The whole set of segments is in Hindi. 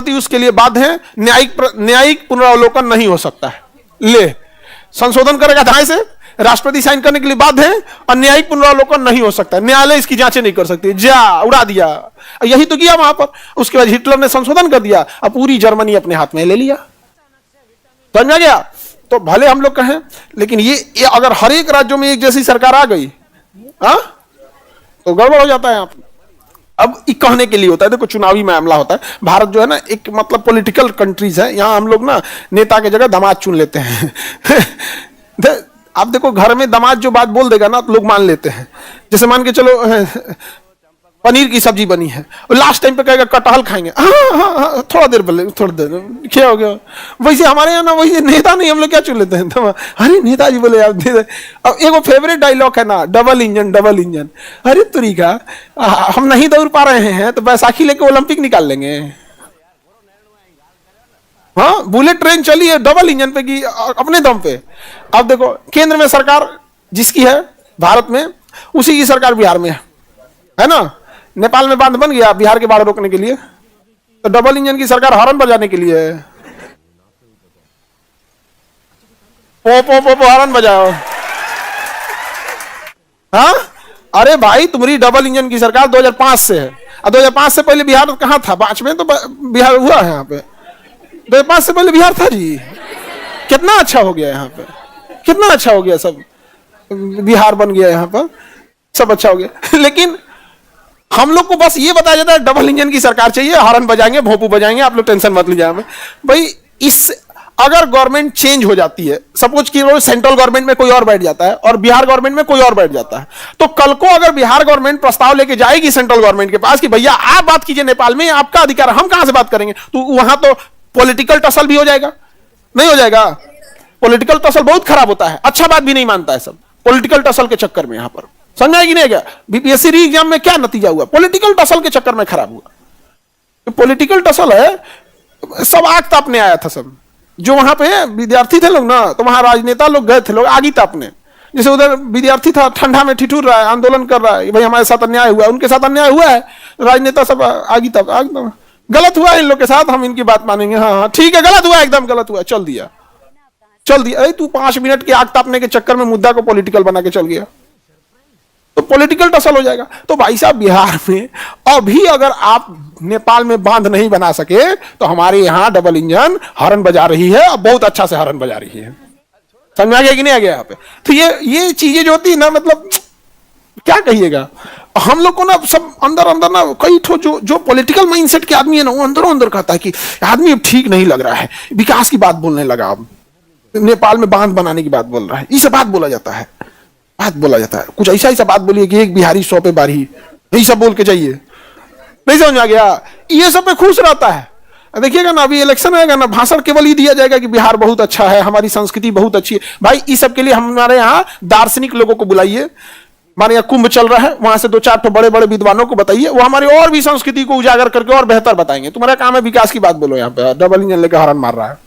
राष्ट्रपति उसके लिए बाध्य है, न्यायिक पुनरावलोकन नहीं हो सकता है। ले संशोधन करेगा ढाई से, राष्ट्रपति साइन करने के लिए बाध्य है और न्यायिक पुनरावलोकन नहीं हो सकता, न्यायालय इसकी जांचें नहीं कर सकती। जा उड़ा दिया, यही तो किया वहां पर। उसके बाद हिटलर ने संशोधन कर दिया, अब पूरी जर्मनी अपने हाथ में ले लिया। समझ में गया? तो भले हम लोग कहें, लेकिन ये अगर हर एक राज्यों में एक जैसी सरकार आ गई तो गड़बड़ हो जाता है यहाँ पे। अब कहने के लिए होता है, देखो चुनावी मामला होता है। भारत जो है ना एक मतलब पॉलिटिकल कंट्रीज है, यहाँ हम लोग ना नेता के जगह दामाद चुन लेते हैं। आप देखो घर में दामाद जो बात बोल देगा ना तो लोग मान लेते हैं। जैसे मान के चलो पनीर की सब्जी बनी है, लास्ट टाइम पे कहेगा कटहल खाएंगे, हाँ, थोड़ा देर बोले, थोड़ा देर क्या हो गया। वैसे हमारे यहाँ ना वैसे नेता नहीं, हम लोग क्या चुन लेते हैं, अरे नेताजी बोले यार। अब एक वो फेवरेट डायलॉग है ना, डबल इंजन। अरे तरीका हम नहीं दौड़ पा रहे हैं तो बैसाखी लेके ओलंपिक निकाल लेंगे। हाँ, बुलेट ट्रेन चली है डबल इंजन पे की अपने दम पे। अब देखो केंद्र में सरकार जिसकी है भारत में, उसी की सरकार बिहार में है ना। नेपाल में बांध बन गया बिहार के बाढ़ रोकने के लिए, तो डबल इंजन की सरकार हॉर्न बजाने के लिए है। पो हॉर्न बजाओ। हाँ, अरे भाई तुम्हारी डबल इंजन की सरकार 2005 से है, और 2005 से पहले बिहार कहाँ था? 5 में तो बिहार हुआ है यहाँ पे। 2005 से पहले बिहार था जी। कितना अच्छा हो गया यहाँ पे, कितना अच्छा हो गया, सब बिहार बन गया यहाँ पर, सब अच्छा हो गया। लेकिन हम लोग को बस ये बताया जाता है डबल इंजन की सरकार चाहिए, हॉर्न बजाएंगे, भोंपू बजाएंगे, आप लोग टेंशन मत लीजिए। भाई इस अगर गवर्नमेंट चेंज हो जाती है, सपोज कि वो सेंट्रल गवर्नमेंट में कोई और बैठ जाता है और बिहार गवर्नमेंट में कोई और बैठ जाता है, तो कल को अगर बिहार गवर्नमेंट प्रस्ताव लेके जाएगी सेंट्रल गवर्नमेंट के पास कि भैया आप बात कीजिए नेपाल में, आपका अधिकार, हम कहां से बात करेंगे, तो वहां तो पॉलिटिकल टसल भी हो जाएगा। नहीं हो जाएगा? पॉलिटिकल टसल बहुत खराब होता है, अच्छा बात भी नहीं मानता है सब पॉलिटिकल टसल के चक्कर में। यहां पर समझाएगी नहीं क्या? बीपीएससी री एग्जाम में क्या नतीजा हुआ? पॉलिटिकल टसल के चक्कर में खराब हुआ। पॉलिटिकल टसल है, सब आग तापने आया था सब। जो वहां पे विद्यार्थी थे लोग ना, तो वहां राजनेता लोग गए थे, लोग आगी तापने। जैसे उधर विद्यार्थी था ठंडा में ठिठुर रहा है, आंदोलन कर रहा है, भाई हमारे साथ अन्याय हुआ, उनके साथ अन्याय हुआ है, राजनेता सब आगी ताप, गलत हुआ इन लोग के साथ, हम इनकी बात मानेंगे, हाँ ठीक है गलत हुआ, एकदम गलत हुआ, चल दिया। अरे तू 5 मिनट के आग तापने के चक्कर में मुद्दा को पॉलिटिकल बना के चल गया, तो पॉलिटिकल टसल हो जाएगा। तो भाई साहब बिहार में अभी अगर आप नेपाल में बांध नहीं बना सके, तो हमारे यहां डबल इंजन हॉर्न बजा रही है, और बहुत अच्छा से हॉर्न बजा रही है। समझ में आ गया कि नहीं आ गया यहाँ पे? तो ये चीजें जो होती है ना, मतलब क्या कहिएगा, हम लोग को ना सब अंदर अंदर ना कई ठो जो पॉलिटिकल माइंडसेट के आदमी है ना, वो अंदरों अंदर कहता है कि आदमी अब ठीक नहीं लग रहा है, विकास की बात बोलने लगा, अब नेपाल में बांध बनाने की बात बोल रहा है, ये सब बात बोला जाता है, कुछ ऐसा बात बोलिए कि एक बिहारी 100 पे बारी, यही सब बोल के जाइए। नहीं समझ आ गया? ये सब पे खुश रहता है। देखिएगा ना अभी इलेक्शन आएगा ना, भाषण केवल ही दिया जाएगा कि बिहार बहुत अच्छा है, हमारी संस्कृति बहुत अच्छी है। भाई इस सब के लिए हमारे यहाँ दार्शनिक लोगों को बुलाइए, हमारे यहाँ कुंभ चल रहा है, वहां से 2-4 तो बड़े बड़े विद्वानों को बताइए, वो हमारी और भी संस्कृति को उजागर करके और बेहतर बताएंगे। तुम्हारा काम है विकास की बात बोलो, यहाँ पे डबल इंजन लेकर हॉर्न मार रहा है।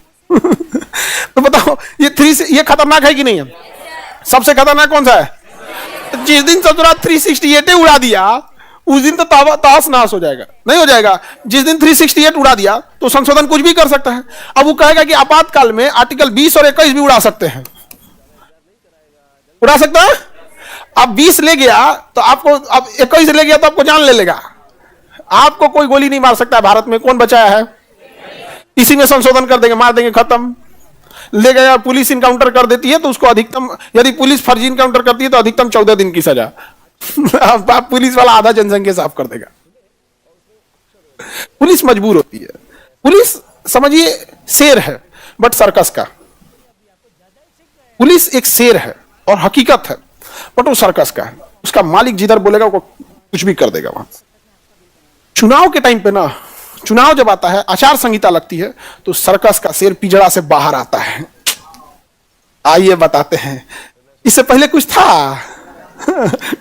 तो बताओ ये खतरनाक है कि नहीं है? सबसे खतरनाक कौन सा है? जिस दिन ससुरा 368 उड़ा दिया, उस दिन तो ताश नाश हो जाएगा। नहीं हो जाएगा? जिस दिन 368 उड़ा दिया तो संशोधन कुछ भी कर सकता है। अब वो कहेगा कि आपातकाल में आर्टिकल 20 और 21 भी उड़ा सकते हैं, उड़ा सकता है। अब 20 ले गया तो आपको, अब 21 ले गया तो आपको जान ले लेगा, आपको कोई गोली नहीं मार सकता। भारत में कौन बचाया है? इसी में संशोधन कर देंगे, मार देंगे, खत्म। ले गया, पुलिस इनकाउंटर कर देती है तो उसको अधिकतम, यदि पुलिस फर्जी इनकाउंटर करती है तो अधिकतम 14 दिन की सजा। पुलिस वाला आधा जनसंख्या साफ कर देगा। पुलिस मजबूर होती है। पुलिस समझिए शेर है बट सर्कस का। पुलिस एक शेर है और हकीकत है, बट वो सर्कस का है। उसका मालिक जिधर बोलेगा वो कुछ भी कर देगा वहां। चुनाव के टाइम पे ना, चुनाव जब आता है, आचार संहिता लगती है, तो सर्कस का शेर पिंजड़ा से बाहर आता है। आइए बताते हैं, इससे पहले कुछ था?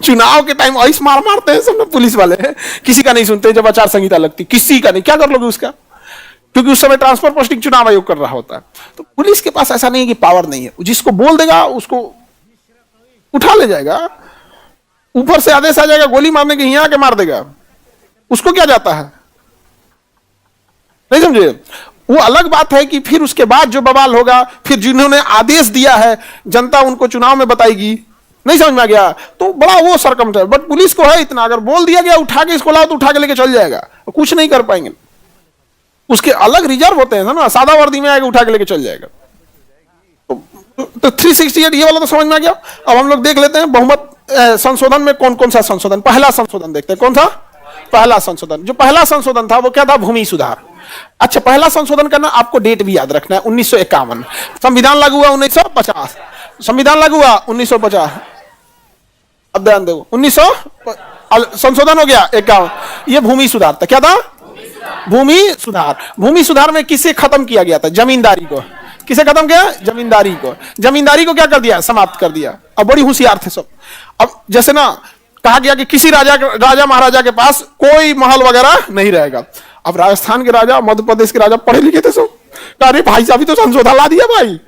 चुनाव के टाइम ऐसे मार मारते हैं सब ना पुलिस वाले, किसी का नहीं सुनते। जब आचार संहिता लगती, किसी का नहीं, क्या कर लोगे उसका? क्योंकि उस समय ट्रांसफर पोस्टिंग चुनाव आयोग कर रहा होता है। तो पुलिस के पास ऐसा नहीं है कि पावर नहीं है, जिसको बोल देगा उसको उठा ले जाएगा, ऊपर से आदेश आ जाएगा गोली मारने के, यहां के मार देगा, उसको क्या जाता है? नहीं समझे? वो अलग बात है कि फिर उसके बाद जो बवाल होगा, फिर जिन्होंने आदेश दिया है जनता उनको चुनाव में बताएगी। नहीं समझ में आ गया? तो बड़ा वो सरकम है। बट पुलिस को है इतना, अगर बोल दिया गया उठा के इसको लाओ तो उठा के लेके चल जाएगा, कुछ नहीं कर पाएंगे। उसके अलग रिजर्व होते हैं ना, सादा वर्दी में आएगा उठा के लेके चल जाएगा। तो 368 ये वाला तो समझ में आ गया। अब हम लोग देख लेते हैं बहुमत संशोधन में कौन कौन सा संशोधन। पहला संशोधन देखते हैं, कौन था पहला संशोधन? जो पहला संशोधन था वो क्या था? भूमि सुधार। अच्छा, पहला संशोधन करना आपको डेट भी याद रखना है, 1951। संविधान लागू हुआ 1950। संविधान लागू हुआ 1950। अब ध्यान दो, 1900 संशोधन हो गया 51। ये भूमि सुधार था। क्या था? भूमि सुधार। भूमि सुधार में किसे खत्म किया गया था? जमींदारी को। किसे खत्म किया? जमींदारी को। जमींदारी को क्या कर दिया? समाप्त कर दिया। अब बड़ी होशियार थे सब। अब जैसे ना कहा गया कि किसी राजा महाराजा के पास कोई महल वगैरह नहीं रहेगा। अब राजस्थान के राजा, मध्य प्रदेश के राजा पढ़े लिखे थे सब। अरे भाई साहब तो संशोधन ला दिया भाई,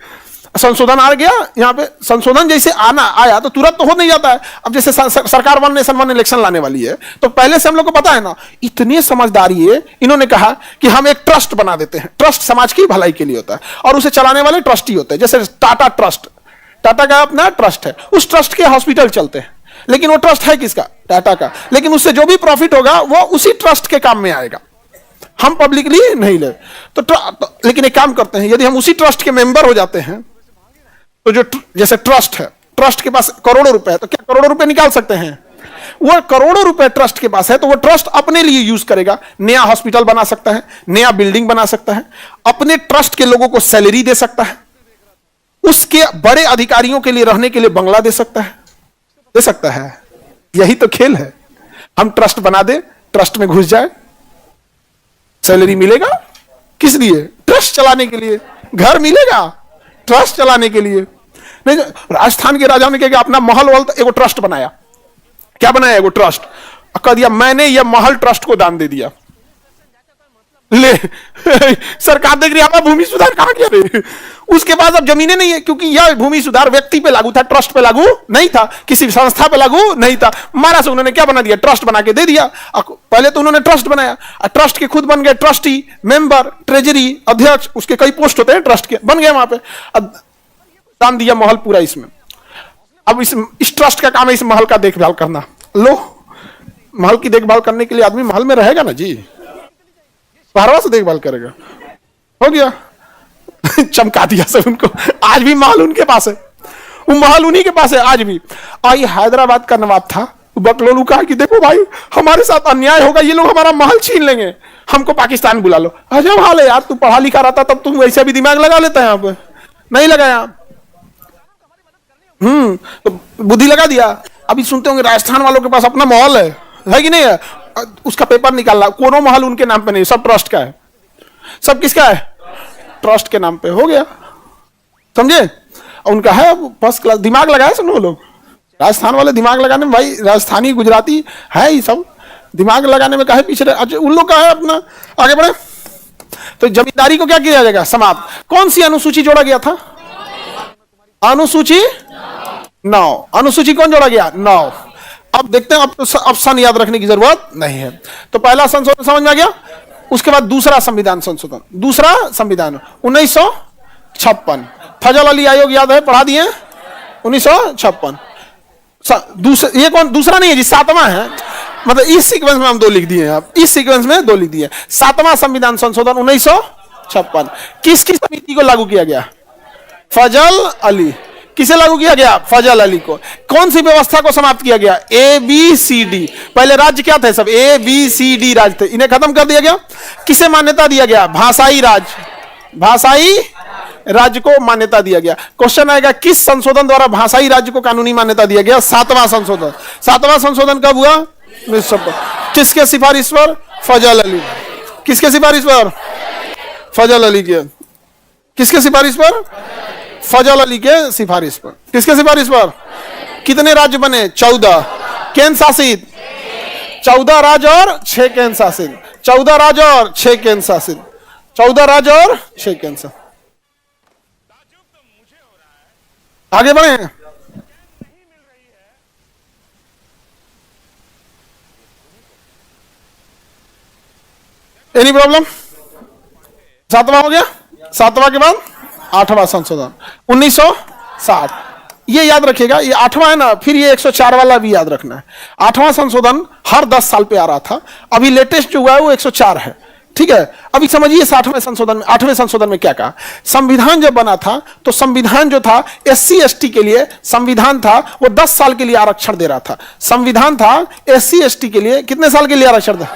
संशोधन आ गया यहाँ पे। संशोधन जैसे आया तो तुरंत तो हो नहीं जाता है। अब जैसे सरकार 1 नेशन 1 इलेक्शन लाने वाली है, तो पहले से हम लोग को पता है ना, इतनी समझदारी है, इन्होंने कहा कि हम एक ट्रस्ट बना देते हैं। ट्रस्ट समाज की भलाई के लिए होता है और उसे चलाने वाले ट्रस्टी होते हैं। जैसे टाटा ट्रस्ट, टाटा का अपना ट्रस्ट है, उस ट्रस्ट के हॉस्पिटल चलते हैं, लेकिन वो ट्रस्ट है किसका? टाटा का। लेकिन उससे जो भी प्रॉफिट होगा वो उसी ट्रस्ट के काम में आएगा, हम पब्लिकली नहीं ले। लेकिन एक काम करते हैं, यदि हम उसी ट्रस्ट के मेंबर हो जाते हैं तो जो जैसे ट्रस्ट है, ट्रस्ट के पास करोड़ों रुपए है, तो क्या करोड़ों रुपए निकाल सकते हैं? वो करोड़ों रुपए ट्रस्ट के पास है तो वो ट्रस्ट अपने लिए यूज करेगा। नया हॉस्पिटल बना सकता है, नया बिल्डिंग बना सकता है, अपने ट्रस्ट के लोगों को सैलरी दे सकता है, उसके बड़े अधिकारियों के लिए रहने के लिए बंगला दे सकता है। यही तो खेल है। हम ट्रस्ट बना दे, ट्रस्ट में घुस जाए, सैलरी मिलेगा। किस लिए? ट्रस्ट चलाने के लिए। घर मिलेगा ट्रस्ट चलाने के लिए। नहीं, राजस्थान के राजा ने क्या किया? अपना महल वल एगो ट्रस्ट बनाया। क्या बनाया? एगो ट्रस्ट। कह दिया मैंने यह महल ट्रस्ट को दान दे दिया। ले सरकार देख रही है भूमि सुधार कहां किया रे। उसके बाद अब जमीनें नहीं है, क्योंकि यह भूमि सुधार व्यक्ति पे लागू था, ट्रस्ट पे लागू नहीं था, किसी संस्था पे लागू नहीं था। मारा से उन्होंने क्या बना दिया? ट्रस्ट बना के दे दिया। पहले तो उन्होंने ट्रस्ट बनाया, ट्रस्ट के खुद बन गए ट्रस्टी, मेंबर, ट्रेजरी, अध्यक्ष, उसके कई पोस्ट होते हैं ट्रस्ट के, बन गए वहां पे। अब दान दिया महल पूरा इसमें। अब इस ट्रस्ट का काम है इस महल का देखभाल करना। लो, महल की देखभाल करने के लिए आदमी महल में रहेगा ना जी, बाहरवा से देखभाल करेगा। हो गया चमका दिया सब उनको। आज भी महल उनके पास है, वो महल उन्हीं के पास है आज भी। आई हैदराबाद का नवाब था बकलोलू, कहा कि देखो भाई हमारे साथ अन्याय होगा, ये लोग हमारा महल छीन लेंगे, हमको पाकिस्तान बुला लो। अजब हाल है यार, तू पढ़ा लिखा रहता तब तुम वैसे भी दिमाग लगा लेता है, यहाँ पे नहीं लगाया। तो बुद्धि लगा दिया। अभी सुनते होंगे राजस्थान वालों के पास अपना महल है कि नहीं है? उसका पेपर निकाल रहा, कोनो महल उनके नाम पे नहीं, सब ट्रस्ट का है। सब किसका है? ट्रस्ट के नाम पे। हो गया, समझे? उनका है फर्स्ट क्लास, दिमाग लगाए सुनो लोग। राजस्थान वाले दिमाग लगाने में भाई, राजस्थानी गुजराती है ये सब, दिमाग लगाने में काहे पीछे रहे? उन लोग का है अपना, आगे बढ़े। तो जमींदारी को क्या किया जाएगा? समाप्त। कौन सी अनुसूची जोड़ा गया था? अनुसूची 9। अनुसूची कौन जोड़ा गया? 9। अब देखते हैं, अब तो ऑप्शन याद रखने की जरूरत नहीं है। तो पहला संशोधन समझ में आ गया। उसके बाद दूसरा संविधान संशोधन, दूसरा संविधान 1956। फजल अली आयोग याद है, पढ़ा दिए 1956। ये कौन? दूसरा नहीं है जी, 7वां है। मतलब इस सीक्वेंस में हम 2 लिख दिए हैं, आप इस सीक्वेंस में 2 लिख दिए। 7वां संविधान संशोधन 1956 किसकी समिति को लागू किया गया? फजल अली। किसे लागू किया गया? फजल अली को। कौन सी व्यवस्था को समाप्त किया गया? ABCD। पहले राज्य क्या थे? सब ABCD राज्य थे, इन्हें खत्म कर दिया गया। किसे मान्यता दिया गया? भाषाई राज्य। भाषाई राज्य को मान्यता दिया गया। क्वेश्चन आएगा किस संशोधन द्वारा भाषाई राज्य को कानूनी मान्यता दिया गया? 7वां संशोधन। 7वां संशोधन कब हुआ? 1950। किसके सिफारिश पर? फजल अली। किसके सिफारिश पर? फजल अली के। किसके सिफारिश पर? फजल अली के सिफारिश पर। किसके सिफारिश पर? कितने राज्य बने? 14। केंद्र शासित 14 राज्य और 6 केंद्र शासित। 14 राज्य और 6 केंद्र शासित। 14 राज्य और 6 केंद्र शासित। आगे बढ़े। Any problem? सातवां हो गया। सातवां के बाद आठवां संशोधन 1960, ये याद रखिएगा, ये आठवां है ना, फिर ये 104 वाला भी याद रखना है। आठवां संशोधन हर 10 साल पे आ रहा था, अभी लेटेस्ट जो हुआ है वो 104 है, ठीक है। अभी समझिए 60वें संशोधन में, 8वें संशोधन में क्या कहा। संविधान जब बना था तो संविधान जो था SC ST के लिए संविधान था, वो 10 साल के लिए आरक्षण दे रहा था। संविधान था SC ST के लिए कितने साल के लिए आरक्षण था,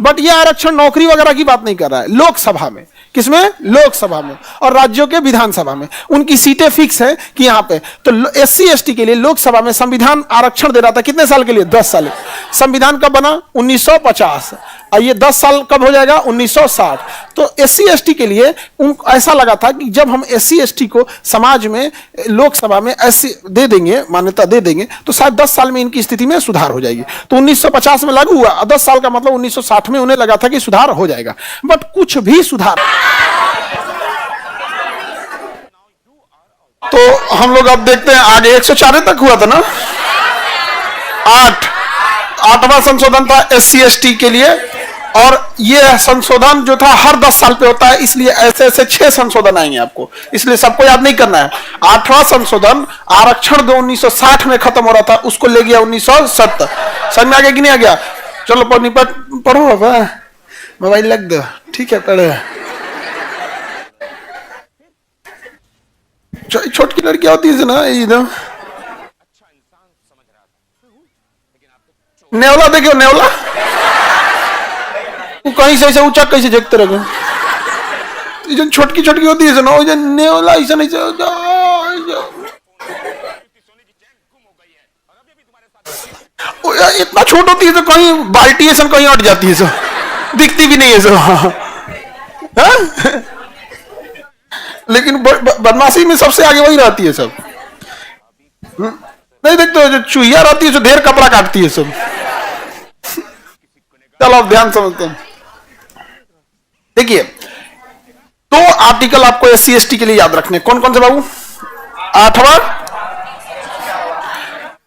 बट ये आरक्षण नौकरी वगैरह की बात नहीं कर रहा है, लोकसभा में। किसमें? लोकसभा में। और राज्यों के विधानसभा में उनकी सीटें फिक्स है कि यहां पे तो SC ST के लिए लोकसभा में संविधान आरक्षण दे रहा था कितने साल के लिए? 10 साल। संविधान कब बना? 1950। और ये 10 साल कब हो जाएगा? 1960। तो SC ST के लिए ऐसा लगा था कि जब हम SC ST को समाज में लोकसभा में ऐसी दे देंगे, मान्यता दे देंगे, तो शायद 10 साल में इनकी स्थिति में सुधार हो जाएगी। तो 1950 में लागू हुआ, 10 साल का मतलब 1960 में उन्हें लगा था कि सुधार हो जाएगा, बट कुछ भी सुधार। तो हम लोग अब देखते हैं आगे। 104 तक हुआ था ना। 8वां संशोधन था SC ST के लिए, और यह संशोधन जो था हर 10 साल पे होता है, इसलिए ऐसे ऐसे 6 संशोधन आएंगे आपको, इसलिए सबको याद नहीं करना है। 8वां संशोधन आरक्षण जो 1960 में खत्म हो रहा था उसको ले गया 1970। समझ में आ गया कि नहीं आ गया? चलो पढ़ो बाबा, मोबाइल लग दो, ठीक है पढ़ो। छोटी लड़कियां होती है ना, इधर नेवला देखियो, नेवला वो कहीं से ऐसे ऊंचा कैसे देखते रहे, जो छोटकी छोटकी होती है ना, वो नेवला ऐसा नहीं इतना छोट होती है तो कहीं बाल्टी ऐसा कहीं अट जाती है, सब दिखती भी नहीं है सब। लेकिन बदमाशी में सबसे आगे वही रहती है सब। नहीं देखते हो, जो चूहिया रहती है जो ढेर कपड़ा काटती है सब। चलो अब ध्यान समझते हैं। देखिए, तो आर्टिकल आपको SC ST के लिए याद रखने कौन कौन से बाबू?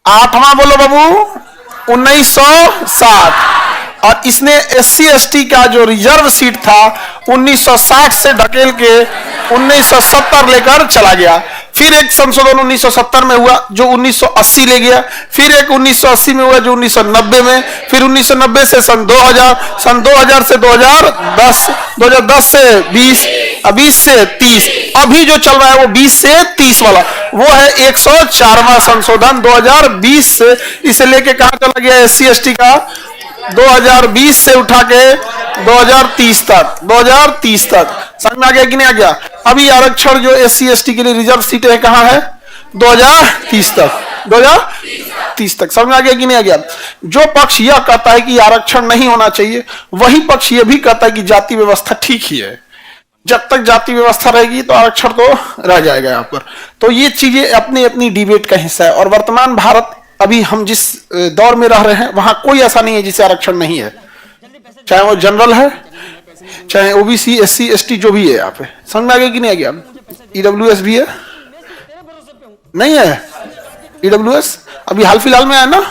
8वां बोलो बाबू 1960। और इसने SC ST का जो रिजर्व सीट था 1960 से ढकेल के 1970 लेकर चला गया। फिर एक संशोधन 1970 में हुआ जो 1980 ले गया, फिर एक 1980 में हुआ जो 1990 में, फिर 1990 से सन 2000, सन 2000 से 2010, 2010 से 20, 20 से 30, अभी जो चल रहा है वो 20 से 30 वाला, वो है 104वां संशोधन 2020 से। इसे लेके कहां चला गया SC ST का? 2020 से उठा के 2030 तक, 2030 तक। समझ में आ गया कि नहीं आ गया? अभी आरक्षण जो SC ST के लिए रिजर्व सीटें है कहां है? 2030 तक, 2030 तक। समझ में आ गया कि नहीं आ गया? जो पक्ष यह कहता है कि आरक्षण नहीं होना चाहिए, वही पक्ष यह भी कहता है कि जाति व्यवस्था ठीक ही है। जब तक जाति व्यवस्था रहेगी तो आरक्षण तो रह जाएगा यहाँ पर। तो ये चीजें अपनी अपनी डिबेट का हिस्सा है। और वर्तमान भारत, अभी हम जिस दौर में रह रहे हैं, वहां कोई ऐसा नहीं है जिसे आरक्षण नहीं है, चाहे वो जनरल है, चाहे OBC SC ST जो भी है यहाँ पे। समझ में आ गया कि नहीं आ गया? EWS भी है, नहीं है EWS? अभी हाल फिलहाल में है ना,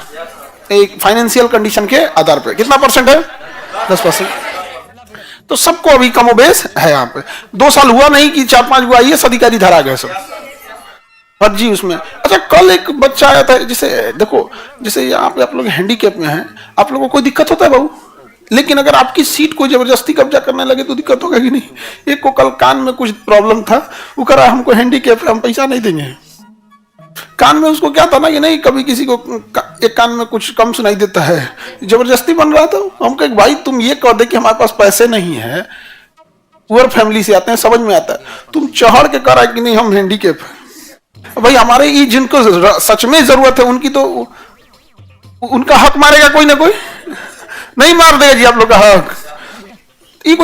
एक फाइनेंशियल कंडीशन के आधार पे। कितना परसेंट है? 10%। तो सबको अभी कमोबेश है यहाँ पे। 2 साल हुआ नहीं कि 4-5 गो IAS अधिकारी धरा गए सब फर्जी उसमें। अच्छा, कल एक बच्चा आया था, जिसे देखो, जैसे यहाँ पे आप लोग हैंडीकैप में हैं, आप लोगों को कोई दिक्कत होता है बाबू? लेकिन अगर आपकी सीट को जबरदस्ती कब्जा करने लगे तो दिक्कत होगा कि नहीं? एक को कल कान में कुछ प्रॉब्लम था, वो कह रहा हमको हैंडीकैप है, हम पैसा नहीं देंगे। कान में उसको क्या था ना कि नहीं, कभी किसी को एक कान में कुछ कम सुनाई देता है, जबरदस्ती बन रहा था। हम कहे भाई तुम ये कह दे कि हमारे पास पैसे नहीं है, पुअर फैमिली से आते हैं, समझ में आता है, तुम चढ़ के कह रहा है कि नहीं हम हैंडीकैप है। भाई हमारे ये जिनको सच में जरूरत है उनकी तो उनका हक मारेगा कोई ना कोई, नहीं मार देगा जी आप लोग का हक। ये कोई